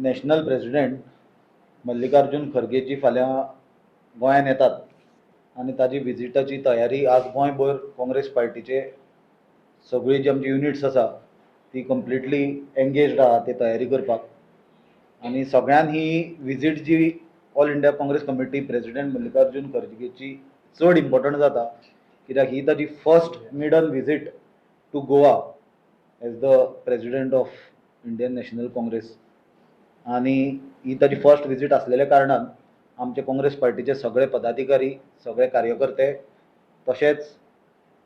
National president Mallikarjun खरगेजी फाल्यां गोंयांत येतात आनी ताजी विजिटाची तयारी आज गोंयभर काँग्रेस पार्टीचे सगळी जी आमची युनिट्स आसा ती कंप्लिटली एंगेज्ड आहा ती तयारी करपाक. आनी सगळ्यान ही विजीट जी all India Congress committee president Mallikarjun खरगेची चड इम्पॉर्टंट जाता कित्याक ही ताजी first maiden visit to Goa as the president of Indian National Congress. आनी ही ताजी फर्स्ट विजीट आसलेल्या कारणान आमचे काँग्रेस पार्टीचे सगळे पदाधिकारी, सगळे कार्यकर्ते तशेंच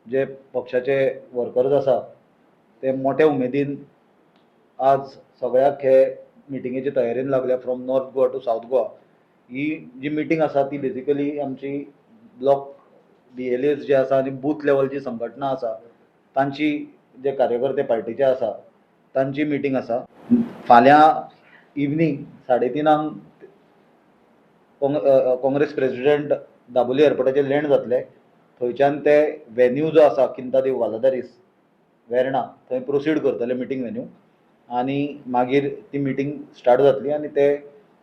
जे पक्षाचे वर्कर्स आसा ते मोठ्या उमेदीन आज सगळ्याक हे मिटिंगेची तयारीन लागल्या from north Goa to south Goa. ही जी मिटींग आसा ती बेजिकली आमची ब्लॉक DLAs जे आसा आनी बूथ लेवलची संघटना आसा तांची जे कार्यकर्ते पार्टीचे आसा तांची मिटींग आसा. फाल्यां इवनिंग 3:30 काँग्रेस प्रेसिडेंट दाबोली एअरपोर्टाचेर लँड जातले. थंयच्यान ते वेन्यू जो आसा किंतादेव वालादारीस वेर्णा थंय प्रोसीड करतले मिटींग वेन्यू आनी मागीर ती मिटींग स्टार्ट जातली आनी ते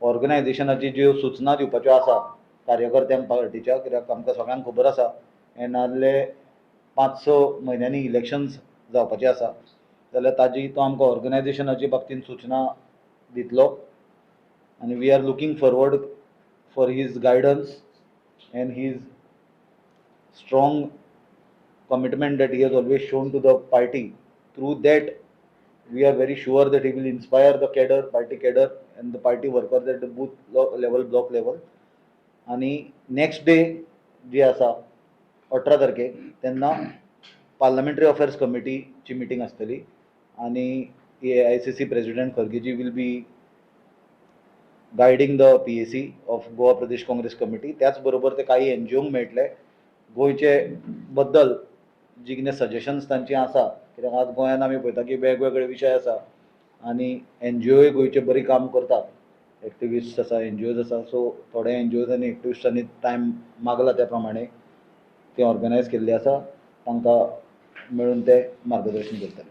ऑर्गनायझेशनाची ज्यो सूचना दिवपाच्यो आसा कार्यकर्त्यांक पार्टीच्या, कित्याक आमकां सगळ्यांक खबर आसा येणारे 5-6 म्हयन्यांनी इलेक्शन्स जावपाचे आसा जाल्यार ताजी तो आमकां ऑर्गनायझेशनाचे बाबतींत सूचना दितलो. आनी we are looking forward for his guidance and his strong commitment that he has always shown to the party. Through that, we are very sure that he will inspire the cadre, party cadre and the party workers at the booth level, block level. आणि next day जी आसा 18 तारखेक तेन्ना parliamentary affairs कमिटीची meeting आसतली आनी AICC president Khargeji will be guiding the PAC of Goa Pradesh Congress committee. त्याच बरोबर ते काही NGOंक मेळटले गोंयचे बद्दल जी कितें सजेशन्स तांची आसा, कित्याक आज गोंयांत आमी पळयता की वेगवेगळे विशय आसा आनी NGOय गोंयचे बरी काम करतात, एक्टिविस्ट आसा, NGOज आसा. सो थोडे NGOज आनी एक्टिविस्टांनी टायम मागला त्या प्रमाणे ते ऑर्गनायज केल्ले आसा. तांकां मेळून ते मार्गदर्शन करतले.